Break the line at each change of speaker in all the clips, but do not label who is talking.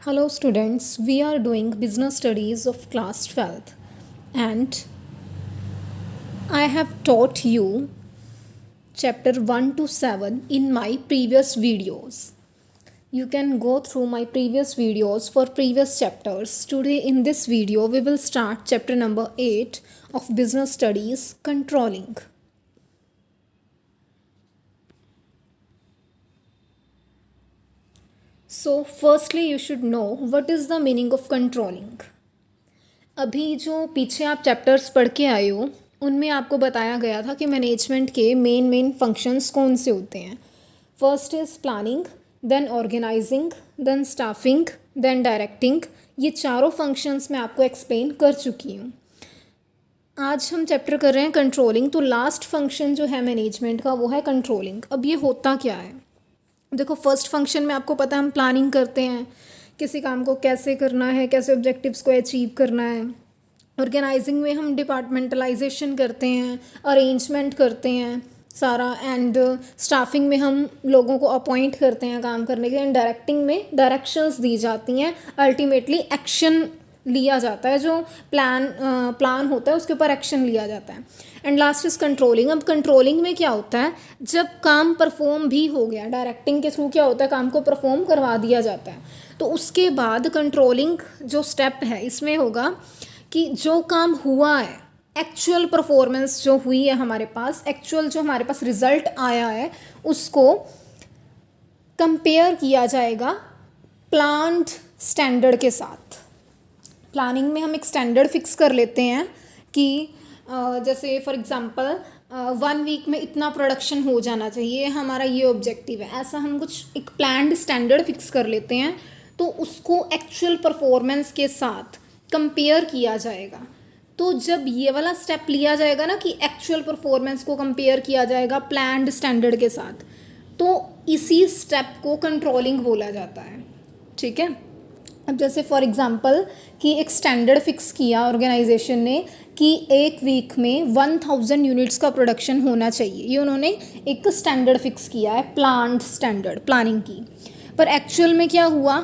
Hello students, we are doing business studies of class 12th and I have taught you chapter 1 to 7 in my previous videos. You can go through my previous videos for previous chapters. Today in this video we will start chapter number 8 of business studies, controlling. So firstly you should know what is the meaning of controlling. अभी जो पीछे आप chapters पढ़ के आए हो उनमें आपको बताया गया था कि मैनेजमेंट के मेन फंक्शंस कौन से होते हैं. First is planning, then organizing, then staffing, then directing. ये चारों फंक्शंस मैं आपको एक्सप्लेन कर चुकी हूँ. आज हम चैप्टर कर रहे हैं कंट्रोलिंग. तो लास्ट फंक्शन जो है मैनेजमेंट का वो है कंट्रोलिंग. अब ये होता क्या है? देखो, फर्स्ट फंक्शन में आपको पता है हम प्लानिंग करते हैं, किसी काम को कैसे करना है, कैसे ऑब्जेक्टिव्स को अचीव करना है. ऑर्गेनाइजिंग में हम डिपार्टमेंटलाइजेशन करते हैं, अरेंजमेंट करते हैं सारा. एंड स्टाफिंग में हम लोगों को अपॉइंट करते हैं काम करने के लिए. एंड डायरेक्टिंग में डायरेक्शंस दी जाती हैं, अल्टीमेटली एक्शन लिया जाता है. जो प्लान होता है उसके ऊपर एक्शन लिया जाता है. And last is controlling. अब कंट्रोलिंग में क्या होता है, जब काम परफॉर्म भी हो गया, डायरेक्टिंग के थ्रू क्या होता है, काम को परफॉर्म करवा दिया जाता है, तो उसके बाद कंट्रोलिंग जो स्टेप है इसमें होगा कि जो काम हुआ है, एक्चुअल परफॉर्मेंस जो हुई है हमारे पास, एक्चुअल जो हमारे पास रिजल्ट आया है, उसको कंपेयर किया जाएगा प्लान्ड स्टैंडर्ड के साथ. प्लानिंग में हम एक स्टैंडर्ड फिक्स कर लेते हैं कि जैसे फॉर एग्जांपल 1 वीक में इतना प्रोडक्शन हो जाना चाहिए, हमारा ये ऑब्जेक्टिव है. ऐसा हम कुछ एक प्लान्ड स्टैंडर्ड फिक्स कर लेते हैं. तो उसको एक्चुअल परफॉर्मेंस के साथ कंपेयर किया जाएगा. तो जब ये वाला स्टेप लिया जाएगा ना कि एक्चुअल परफॉर्मेंस को कंपेयर किया जाएगा प्लान्ड स्टैंडर्ड के साथ, तो इसी स्टेप को कंट्रोलिंग बोला जाता है. ठीक है. अब जैसे फॉर एग्जांपल कि एक स्टैंडर्ड फिक्स किया ऑर्गेनाइजेशन ने कि एक वीक में 1000 यूनिट्स का प्रोडक्शन होना चाहिए. ये उन्होंने एक स्टैंडर्ड फिक्स किया है, प्लान्ड स्टैंडर्ड, प्लानिंग की. पर एक्चुअल में क्या हुआ,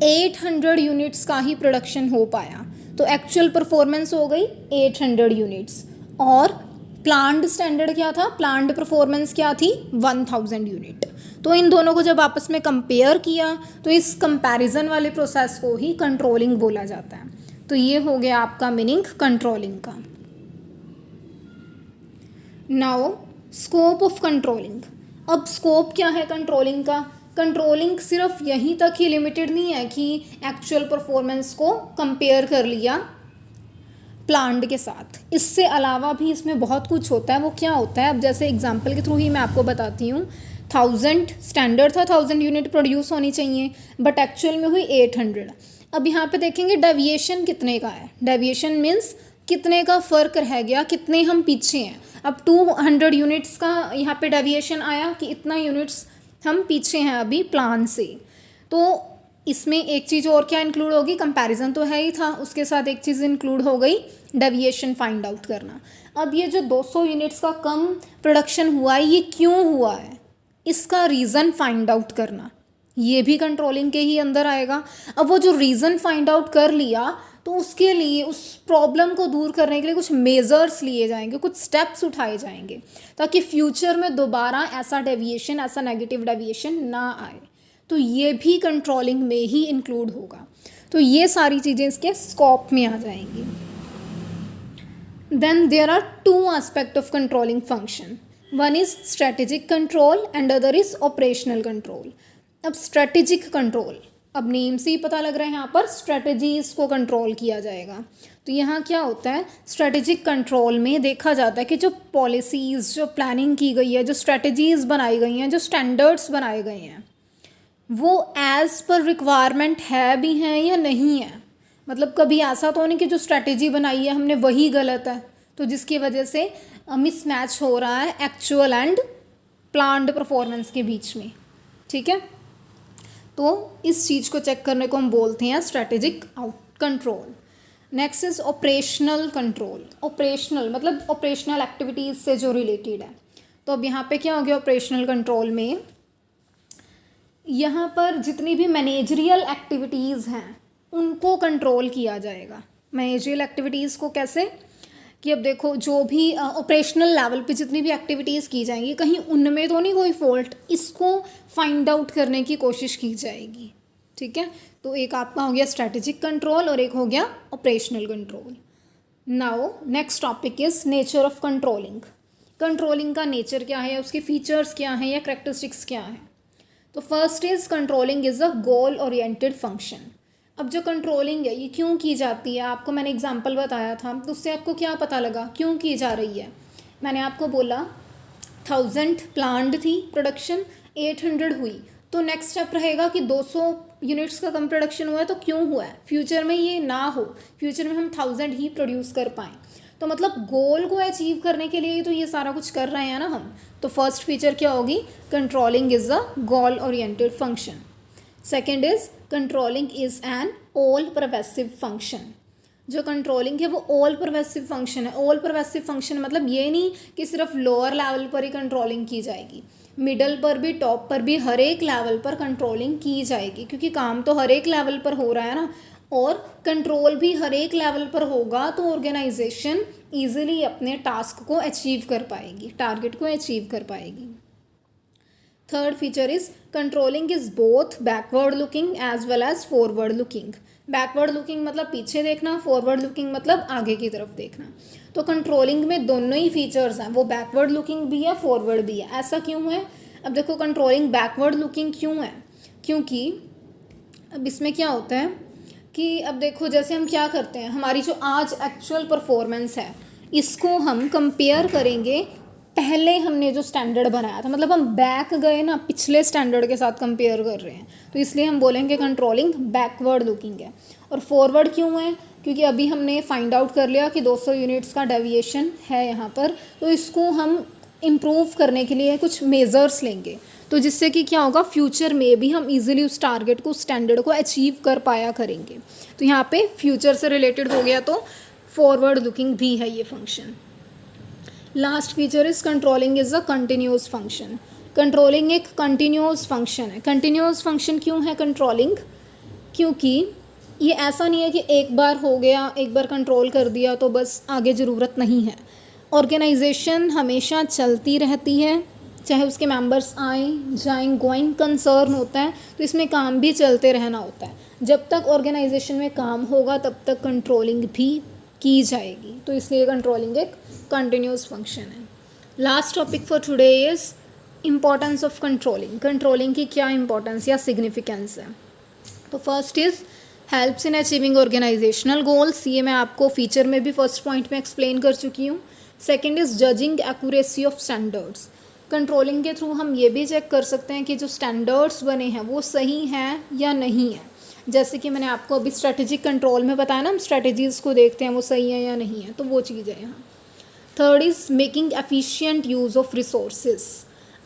800 यूनिट्स का ही प्रोडक्शन हो पाया. तो एक्चुअल परफॉर्मेंस हो गई 800 यूनिट्स, और प्लान्ड स्टैंडर्ड क्या था, प्लान्ड परफॉर्मेंस क्या थी, 1000 यूनिट. तो इन दोनों को जब आपस में कंपेयर किया तो इस कंपैरिजन वाले प्रोसेस को ही कंट्रोलिंग बोला जाता है. तो ये हो गया आपका मीनिंग कंट्रोलिंग का. Now scope of controlling. अब स्कोप क्या है कंट्रोलिंग का? कंट्रोलिंग सिर्फ यहीं तक ही लिमिटेड नहीं है कि एक्चुअल परफॉर्मेंस को कंपेयर कर लिया प्लान्ड के साथ. इससे अलावा भी इसमें बहुत कुछ होता है. वो क्या होता है, अब जैसे एग्जांपल के थ्रू ही मैं आपको बताती हूँ. 1000 स्टैंडर्ड था, 1000 यूनिट प्रोड्यूस होनी चाहिए, बट एक्चुअल में हुई 800. अब यहाँ पे देखेंगे डेविएशन कितने का है. डेविएशन मीन्स कितने का फ़र्क रह गया, कितने हम पीछे हैं. अब 200 यूनिट्स का यहाँ पे डेविएशन आया कि इतना यूनिट्स हम पीछे हैं अभी प्लान से. तो इसमें एक चीज़ और क्या इंक्लूड होगी, कंपैरिजन तो है ही था, उसके साथ एक चीज़ इंक्लूड हो गई डेविएशन फाइंड आउट करना. अब ये जो 200 यूनिट्स का कम प्रोडक्शन हुआ है, ये क्यों हुआ है, इसका रीज़न फाइंड आउट करना, ये भी कंट्रोलिंग के ही अंदर आएगा. अब वो जो रीज़न फाइंड आउट कर लिया तो उसके लिए, उस प्रॉब्लम को दूर करने के लिए कुछ मेजर्स लिए जाएंगे, कुछ स्टेप्स उठाए जाएंगे, ताकि फ्यूचर में दोबारा ऐसा डेविएशन, ऐसा नेगेटिव डेविएशन ना आए. तो ये भी कंट्रोलिंग में ही इंक्लूड होगा. तो ये सारी चीज़ें इसके स्कोप में आ जाएंगी. Then there are 2 aspect of controlling function. One is strategic control and other is operational control. अब स्ट्रेटेजिक कंट्रोल, अब नेम से ही पता लग रहा है यहाँ पर स्ट्रेटजीज़ को कंट्रोल किया जाएगा. तो यहाँ क्या होता है, स्ट्रेटेजिक कंट्रोल में देखा जाता है कि जो पॉलिसीज़, जो प्लानिंग की गई है, जो स्ट्रेटजीज़ बनाई गई हैं, जो स्टैंडर्ड्स बनाए गए हैं, वो एज़ पर रिक्वायरमेंट है भी हैं या नहीं है. मतलब कभी ऐसा तो नहीं कि जो स्ट्रेटजी बनाई है हमने वही गलत है, तो जिसकी वजह से मिसमैच हो रहा है एक्चुअल एंड प्लान्ड परफॉर्मेंस के बीच में. ठीक है. तो इस चीज़ को चेक करने को हम बोलते हैं strategic control. Next is operational control. Operational मतलब ऑपरेशनल एक्टिविटीज़ से जो रिलेटेड है. तो अब यहाँ पे क्या हो गया ऑपरेशनल कंट्रोल में, यहाँ पर जितनी भी मैनेजरियल एक्टिविटीज़ हैं उनको कंट्रोल किया जाएगा। मैनेजरियल एक्टिविटीज़ को कैसे कि अब देखो जो भी ऑपरेशनल लेवल पे जितनी भी एक्टिविटीज़ की जाएंगी कहीं उनमें तो नहीं कोई फॉल्ट, इसको फाइंड आउट करने की कोशिश की जाएगी। ठीक है, तो एक आपका हो गया स्ट्रैटेजिक कंट्रोल और एक हो गया operational control. Now next topic is nature of controlling. Controlling का नेचर क्या है, उसके फीचर्स क्या हैं या करेक्टरिस्टिक्स क्या हैं। तो first is controlling is a goal oriented function. अब जो कंट्रोलिंग है ये क्यों की जाती है, आपको मैंने एग्जांपल बताया था, तो उससे आपको क्या पता लगा क्यों की जा रही है। मैंने आपको बोला 1000 प्लान्ड थी प्रोडक्शन, 800 हुई, तो नेक्स्ट स्टेप रहेगा कि 200 यूनिट्स का कम प्रोडक्शन हुआ है, तो क्यों हुआ है, फ्यूचर में ये ना हो, फ्यूचर में हम 1000 ही प्रोड्यूस कर पाएँ। तो मतलब गोल को अचीव करने के लिए तो ये सारा कुछ कर रहे हैं ना हम। तो फर्स्ट फीचर क्या होगी, controlling is a goal oriented function. Second is controlling is an all pervasive function. जो कंट्रोलिंग है वो ऑल परवेसिव फंक्शन है। ऑल परवेसिव फंक्शन मतलब ये नहीं कि सिर्फ लोअर लेवल पर ही कंट्रोलिंग की जाएगी, मिडल पर भी टॉप पर भी हर एक लेवल पर कंट्रोलिंग की जाएगी, क्योंकि काम तो हर एक लेवल पर हो रहा है ना, और कंट्रोल भी हर एक लेवल पर होगा तो ऑर्गेनाइजेशन ईजिली अपने टास्क को अचीव कर पाएगी, टारगेट को अचीव कर पाएगी। Third feature is controlling is both backward looking as well as forward looking. Backward looking मतलब पीछे देखना, फॉरवर्ड लुकिंग मतलब आगे की तरफ देखना। तो कंट्रोलिंग में दोनों ही फीचर्स हैं, वो बैकवर्ड लुकिंग भी है फॉरवर्ड भी है। ऐसा क्यों है, अब देखो कंट्रोलिंग बैकवर्ड लुकिंग क्यों है, क्योंकि अब इसमें क्या होता है कि अब देखो जैसे हम क्या करते हैं, हमारी जो आज एक्चुअल परफॉर्मेंस है इसको हम कंपेयर करेंगे पहले हमने जो स्टैंडर्ड बनाया था, मतलब हम बैक गए ना, पिछले स्टैंडर्ड के साथ कंपेयर कर रहे हैं, तो इसलिए हम बोलेंगे कंट्रोलिंग बैकवर्ड लुकिंग है। और फॉरवर्ड क्यों है, क्योंकि अभी हमने फाइंड आउट कर लिया कि 200 यूनिट्स का डेविएशन है यहाँ पर, तो इसको हम इम्प्रूव करने के लिए कुछ मेजर्स लेंगे, तो जिससे कि क्या होगा, फ्यूचर में भी हम इजीली उस टारगेट को, उस स्टैंडर्ड को अचीव कर पाया करेंगे। तो यहाँ पे फ्यूचर से रिलेटेड हो गया, तो फॉरवर्ड लुकिंग भी है ये function. Last feature is controlling is a continuous function. Controlling एक कंटिन्यूस फंक्शन है। कंटिन्यूस फंक्शन क्यों है कंट्रोलिंग, क्योंकि ये ऐसा नहीं है कि एक बार हो गया, एक बार कंट्रोल कर दिया तो बस आगे ज़रूरत नहीं है। ऑर्गेनाइजेशन हमेशा चलती रहती है, चाहे उसके मेंबर्स आएँ जाएँ, गोइंग कंसर्न होता है, तो इसमें काम भी चलते रहना होता है। जब तक ऑर्गेनाइजेशन में काम होगा तब तक कंट्रोलिंग भी की जाएगी, तो इसलिए कंट्रोलिंग एक कंटिन्यूस फंक्शन है। Last topic for today is importance of controlling. Controlling की क्या इंपॉर्टेंस या सिग्निफिकेंस है। तो first is helps in achieving organizational goals, ये मैं आपको फीचर में भी फर्स्ट पॉइंट में एक्सप्लेन कर चुकी हूँ। Second is judging accuracy of standards. Controlling के थ्रू हम ये भी चेक कर सकते हैं कि जो स्टैंडर्ड्स बने हैं वो सही हैं या नहीं है। जैसे कि मैंने आपको अभी स्ट्रैटेजिक कंट्रोल में बताया ना, हम स्ट्रैटेजीज़ को देखते हैं वो सही है या नहीं है, तो वो चीज़ है यहाँ। Third is making efficient use of resources.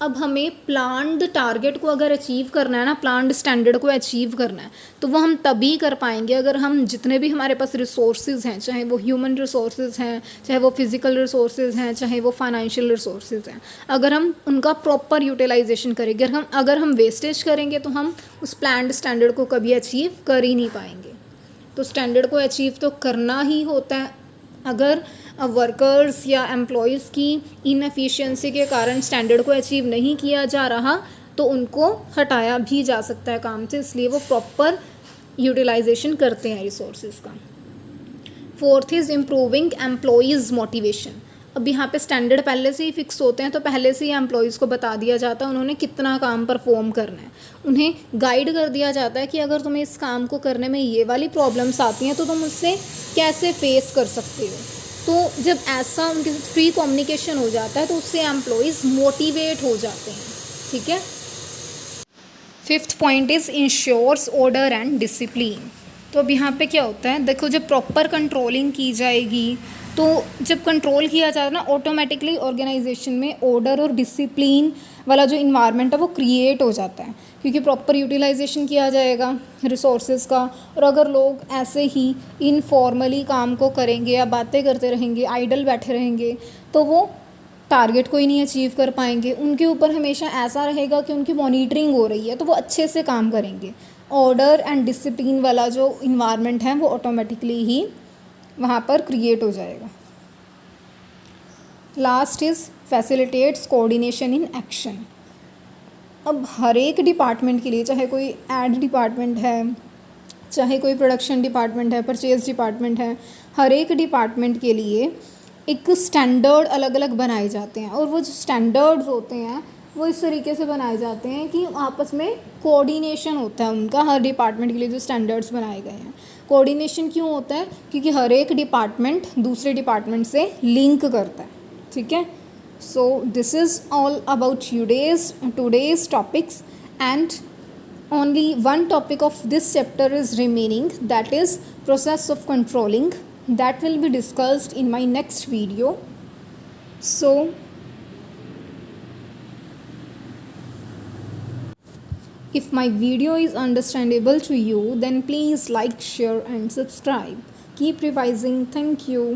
अब हमें प्लान्ड टारगेट को अगर अचीव करना है ना, प्लान्ड स्टैंडर्ड को अचीव करना है, तो वो हम तभी कर पाएंगे अगर हम जितने भी हमारे पास रिसोर्सेज हैं, चाहे वो ह्यूमन रिसोर्सेज हैं, चाहे वो फिज़िकल रिसोर्सेज हैं, चाहे वो फाइनेंशियल रिसोर्सेज हैं, अगर हम उनका प्रॉपर यूटिलाइजेशन करेंगे। अगर हम वेस्टेज करेंगे तो हम उस प्लान्ड स्टैंडर्ड को कभी अचीव कर ही नहीं पाएंगे। तो स्टैंडर्ड को अचीव तो करना ही होता है। अगर वर्कर्स या एम्प्लॉयज़ की इनएफिशिएंसी के कारण स्टैंडर्ड को अचीव नहीं किया जा रहा तो उनको हटाया भी जा सकता है काम से, इसलिए वो प्रॉपर यूटिलाइजेशन करते हैं रिसोर्सेज का। Fourth is improving employees motivation. अब यहाँ पे स्टैंडर्ड पहले से ही फिक्स होते हैं, तो पहले से ही एम्प्लॉयज़ को बता दिया जाता है उन्होंने कितना काम परफॉर्म करना है। उन्हें गाइड कर दिया जाता है कि अगर तुम्हें इस काम को करने में ये वाली प्रॉब्लम्स आती हैं तो तुम उससे कैसे फेस कर सकते हो। तो जब ऐसा उनके साथ फ्री कम्युनिकेशन हो जाता है तो उससे एम्प्लॉयज़ मोटिवेट हो जाते हैं। ठीक है। Fifth point is ensures order and discipline. तो अब यहाँ पे क्या होता है, देखो जब प्रॉपर कंट्रोलिंग की जाएगी, तो जब कंट्रोल किया जाता है ना, ऑटोमेटिकली ऑर्गेनाइजेशन में ऑर्डर और डिसिप्लिन वाला जो इन्वायरमेंट है वो क्रिएट हो जाता है, क्योंकि प्रॉपर यूटिलाइजेशन किया जाएगा रिसोर्सेज का। और अगर लोग ऐसे ही इनफॉर्मली काम को करेंगे या बातें करते रहेंगे, आइडल बैठे रहेंगे, तो वो टारगेट कोई नहीं अचीव कर पाएंगे, उनके ऊपर हमेशा ऐसा रहेगा कि उनकी मॉनिटरिंग हो रही है तो वो अच्छे से काम करेंगे। ऑर्डर एंड डिसिप्लिन वाला जो इन्वायरमेंट है वो ऑटोमेटिकली ही वहाँ पर क्रिएट हो जाएगा। Last is facilitates coordination in action. अब हर एक डिपार्टमेंट के लिए, चाहे कोई एड डिपार्टमेंट है, चाहे कोई प्रोडक्शन डिपार्टमेंट है, परचेज डिपार्टमेंट है, हर एक डिपार्टमेंट के लिए एक स्टैंडर्ड अलग अलग बनाए जाते हैं। और वो जो स्टैंडर्ड्स होते हैं वो इस तरीके से बनाए जाते हैं कि आपस में कोऑर्डिनेशन होता है उनका। हर डिपार्टमेंट के लिए जो स्टैंडर्ड्स बनाए गए हैं, कोऑर्डिनेशन क्यों होता है? क्योंकि हर एक डिपार्टमेंट दूसरे डिपार्टमेंट से लिंक करता है, ठीक है। So this is all about today's topics, and only one topic of this chapter is remaining, that is process of controlling. That will be discussed in my next video. So if my video is understandable to you, then please like, share and subscribe. Keep revising. Thank you.